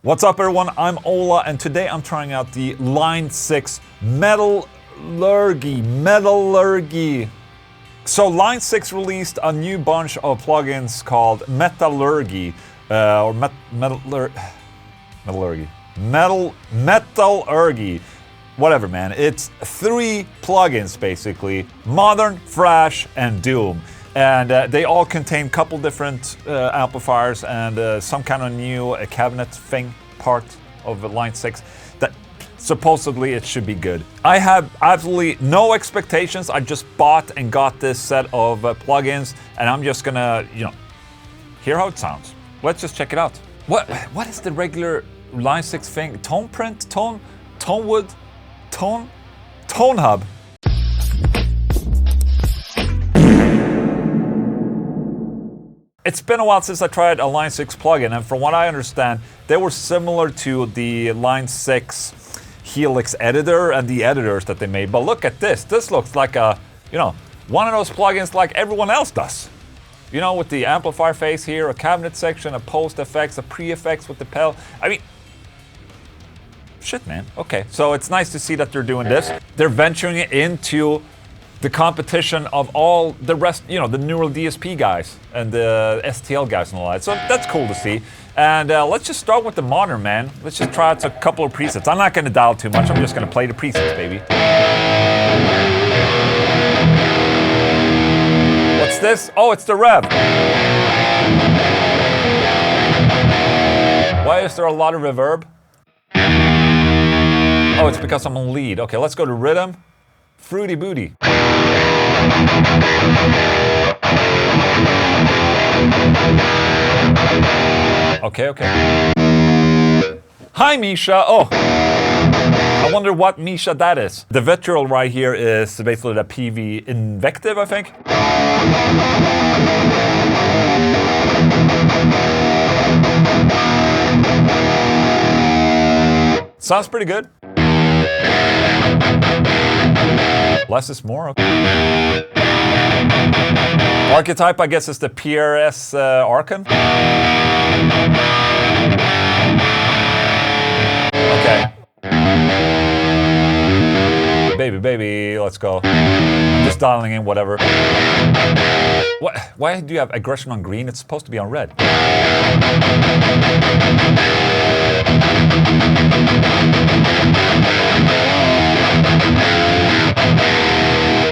What's up everyone, I'm Ola and today I'm trying out the Line 6 Metallurgy. So Line 6 released a new bunch of plugins called Metallurgy, Metallurgy. Whatever man, it's 3 plugins basically, Modern, Thrash and Doom. And they all contain a couple different amplifiers and some kind of new cabinet thing part of Line 6 that supposedly it should be good. I have absolutely no expectations. I just bought and got this set of plugins and I'm just gonna, hear how it sounds. Let's just check it out. What is the regular Line 6 thing? Tone print? Tone wood? Tone hub? It's been a while since I tried a Line 6 plugin, and from what I understand, they were similar to the Line 6 Helix editor and the editors that they made. But look at this. This looks like a, one of those plugins like everyone else does. With the amplifier face here, a cabinet section, a post effects, a pre-effects with the pedal. I mean, shit, man. Okay, so it's nice to see that they're doing this. They're venturing into the competition of all the rest, the neural DSP guys and the STL guys and all that. So that's cool to see. And let's just start with the modern, man. Let's just try out a couple of presets. I'm not going to dial too much. I'm just going to play the presets, baby. What's this? Oh, it's the rev. Why is there a lot of reverb? Oh, it's because I'm on lead. Okay, let's go to rhythm. Fruity booty. Okay. Hi, Misha. Oh, I wonder what Misha that is. The vitriol right here is basically the PV invective, I think. Sounds pretty good. Less is more. Okay. Archetype, I guess, is the PRS Archon. Okay. Baby, let's go. I'm just dialing in whatever. What? Why do you have aggression on green? It's supposed to be on red.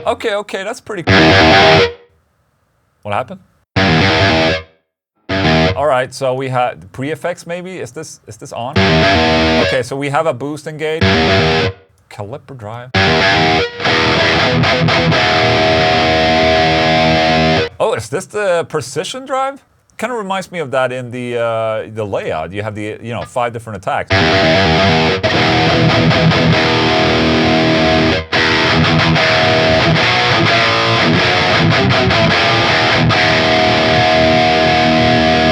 Okay, that's pretty cool. What happened? Alright, so we had pre-effects maybe? Is this on? Okay, so we have a boost engage. Caliper drive. Oh, is this the precision drive? Kind of reminds me of that in the layout. You have the 5 different attacks.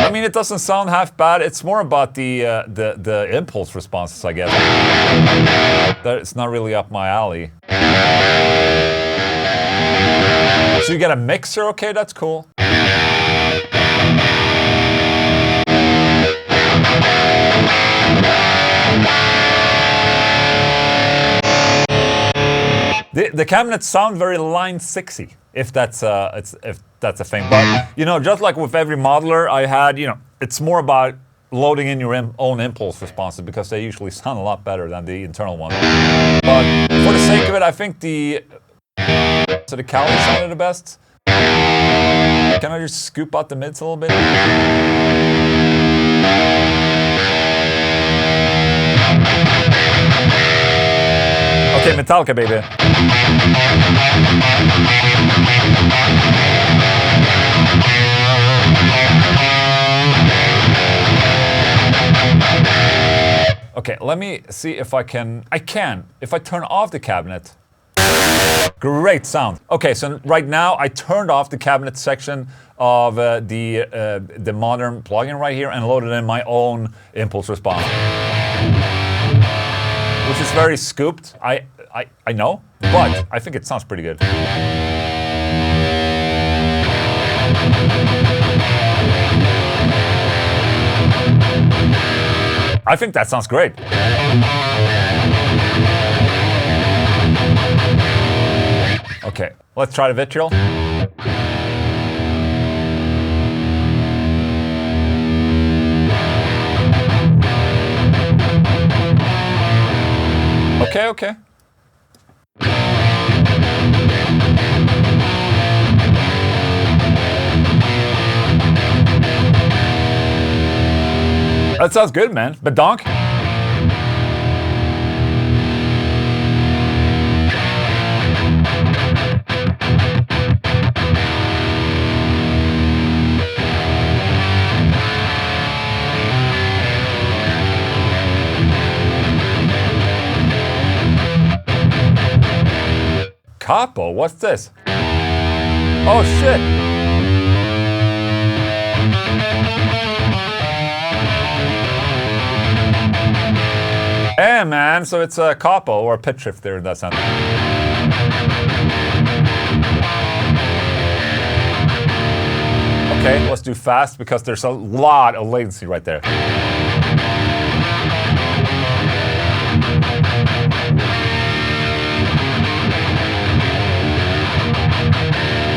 I mean, it doesn't sound half bad. It's more about the impulse responses, I guess. It's not really up my alley. So you get a mixer, okay, that's cool. The cabinets sound very Line 6-y, if that's a thing. But just like with every modeler I had, it's more about loading in your own impulse responses because they usually sound a lot better than the internal ones. But for the sake of it, I think the Cali sounded the best. Can I just scoop out the mids a little bit? Okay, Metallica, baby. Okay, let me see if I can. If I turn off the cabinet. Great sound. Okay, so right now I turned off the cabinet section of the modern plugin right here and loaded in my own impulse response. Which is very scooped, I know, but I think it sounds pretty good. I think that sounds great. Okay, let's try the vitriol. Okay, okay. That sounds good, man. Badonk. Capo, what's this? Oh shit! Hey man, so it's a capo or a pitch shifter in that sense. Okay, let's do fast because there's a lot of latency right there.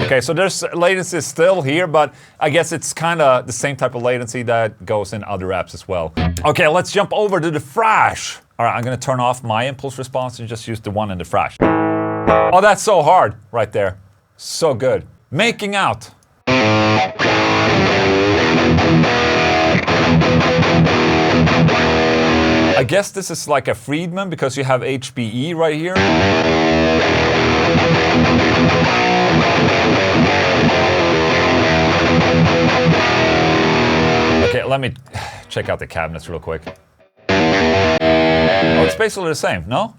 Okay, so there's latency still here, but I guess it's kind of the same type of latency that goes in other apps as well. Okay, let's jump over to the thrash. All right, I'm gonna turn off my impulse response and just use the one in the thrash. Oh, that's so hard right there. So good. Making out. I guess this is like a Friedman because you have HBE right here. Okay, let me check out the cabinets real quick. Oh, it's basically the same, no?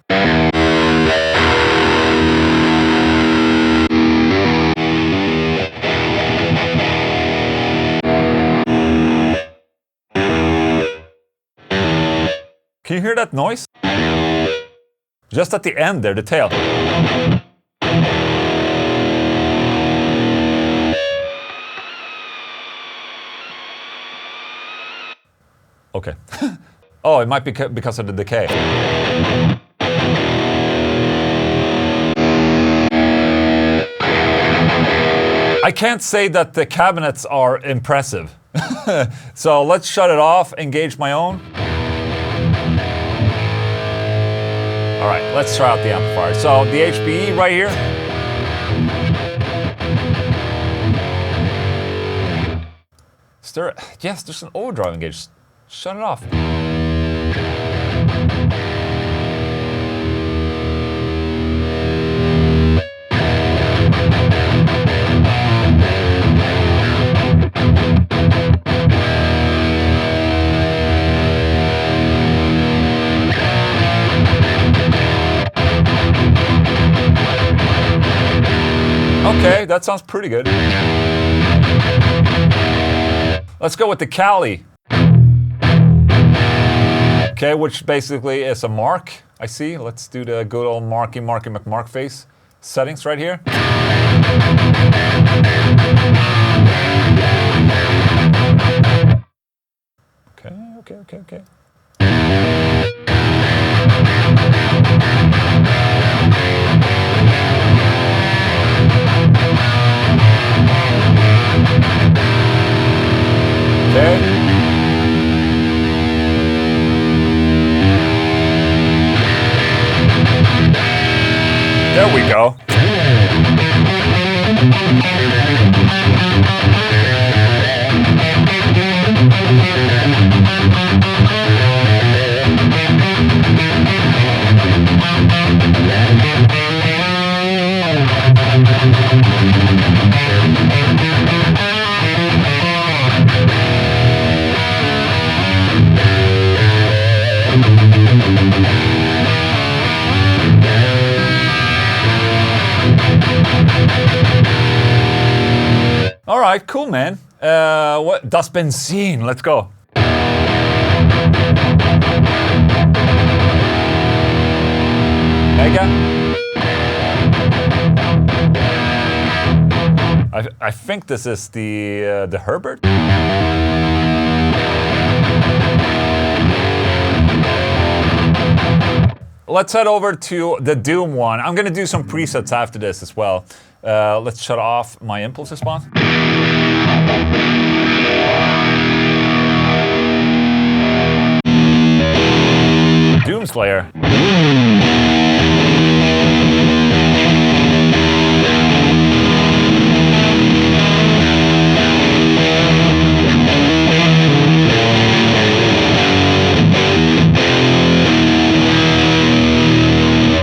Can you hear that noise? Just at the end there, the tail. Okay. Oh, it might be because of the decay. I can't say that the cabinets are impressive. So let's shut it off, engage my own. All right, let's try out the amplifier. So the HBE right here. Yes, there's an overdrive engaged. Shut it off. Okay, that sounds pretty good. Let's go with the Cali. Okay, which basically is a mark, I see. Let's do the good old Marky McMark face settings right here. Okay. Okay. There we go. All right, cool, man. What? Das Benzin. Let's go. Mega. I think this is the Herbert. let's head over to the Doom one. I'm gonna do some presets after this as well. Let's shut off my impulse response. Doomslayer.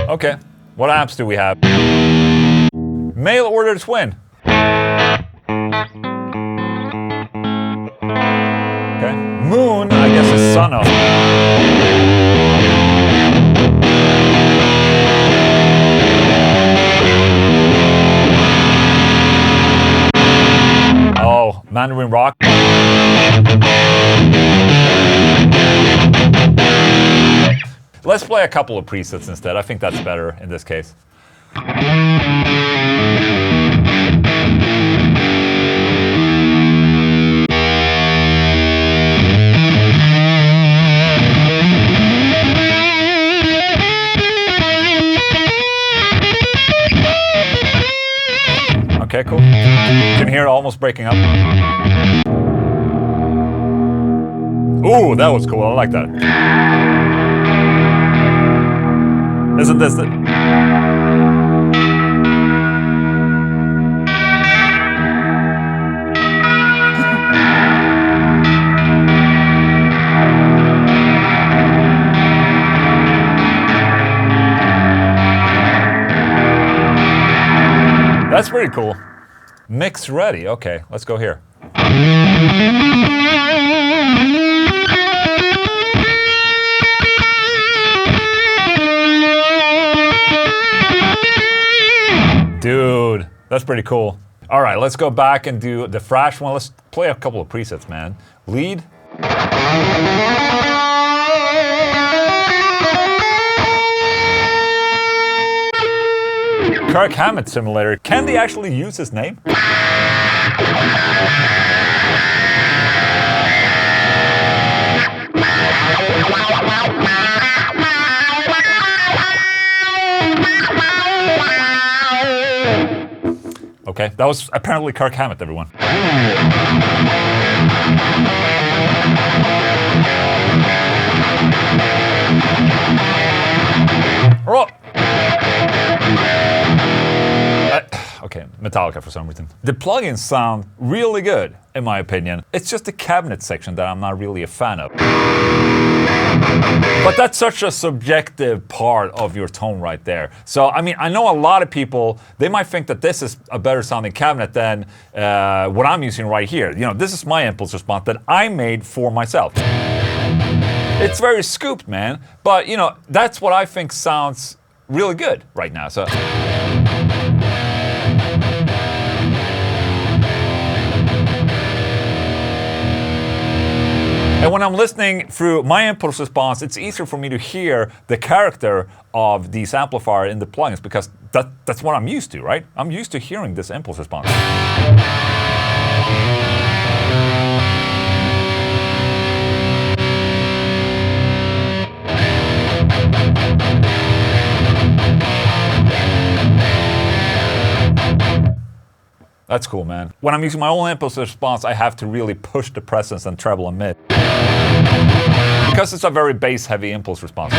Okay, what apps do we have? Mail order twin. Okay, Moon, I guess is son of. Oh, Mandarin Rock. Let's play a couple of presets instead. I think that's better in this case. Okay, cool. You can hear it almost breaking up. Ooh, that was cool. I like that. Isn't this the... That's pretty cool. Mix ready. Okay, let's go here. Dude, that's pretty cool. All right, let's go back and do the thrash one. Let's play a couple of presets, man. Lead. Kirk Hammett simulator. Can they actually use his name? Okay, that was apparently Kirk Hammett, everyone. Oh. Okay, Metallica for some reason. The plugins sound really good, in my opinion. It's just the cabinet section that I'm not really a fan of. But that's such a subjective part of your tone right there. So, I mean, I know a lot of people, they might think that this is a better sounding cabinet than what I'm using right here. You know, this is my impulse response that I made for myself. It's very scooped, man. But, you know, that's what I think sounds really good right now. So... And when I'm listening through my impulse response, it's easier for me to hear the character of these amplifiers in the plugins because that's what I'm used to, right? I'm used to hearing this impulse response. That's cool, man. When I'm using my own impulse response, I have to really push the presence and treble and mid. Because it's a very bass-heavy impulse response.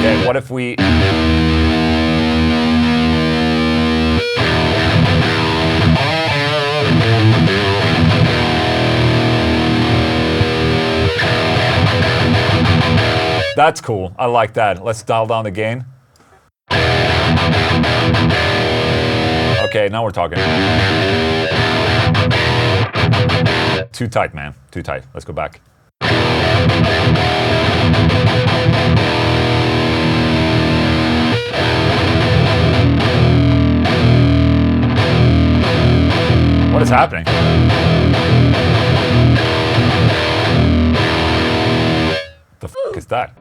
Okay, what if we... That's cool. I like that. Let's dial down the gain. Okay, now we're talking. Too tight, man. Too tight. Let's go back. What is happening? The f*** is that?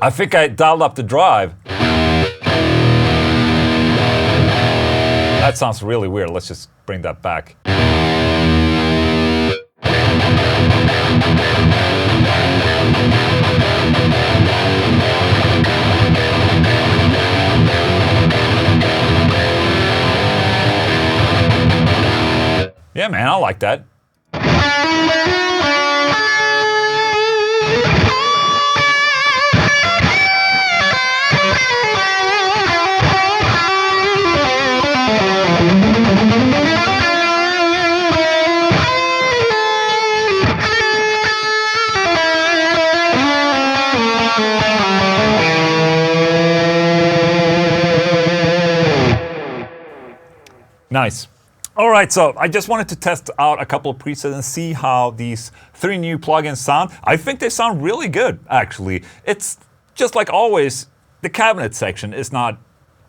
I think I dialed up the drive. That sounds really weird. Let's just bring that back. Yeah, man, I like that. Nice. All right, so I just wanted to test out a couple of presets and see how these 3 new plugins sound. I think they sound really good, actually. It's just like always, the cabinet section is not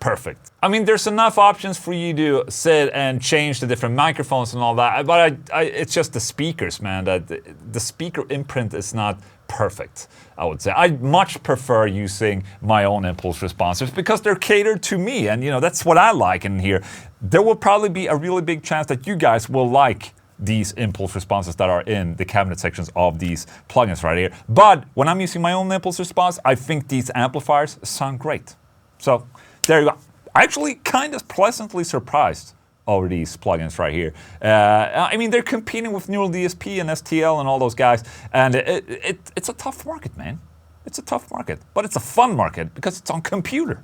perfect. I mean, there's enough options for you to sit and change the different microphones and all that, but it's just the speakers, man. The speaker imprint is not perfect, I would say. I much prefer using my own impulse responses because they're catered to me, and you know, that's what I like in here. There will probably be a really big chance that you guys will like these impulse responses that are in the cabinet sections of these plugins right here. But when I'm using my own impulse response, I think these amplifiers sound great. So there you go. Actually, kind of pleasantly surprised over these plugins right here. I mean, they're competing with Neural DSP and STL and all those guys, and it's a tough market, man. It's a tough market, but it's a fun market because it's on computer.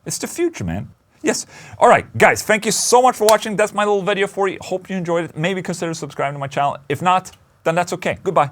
It's the future, man. Yes. All right, guys, thank you so much for watching. That's my little video for you. Hope you enjoyed it. Maybe consider subscribing to my channel. If not, then that's okay. Goodbye.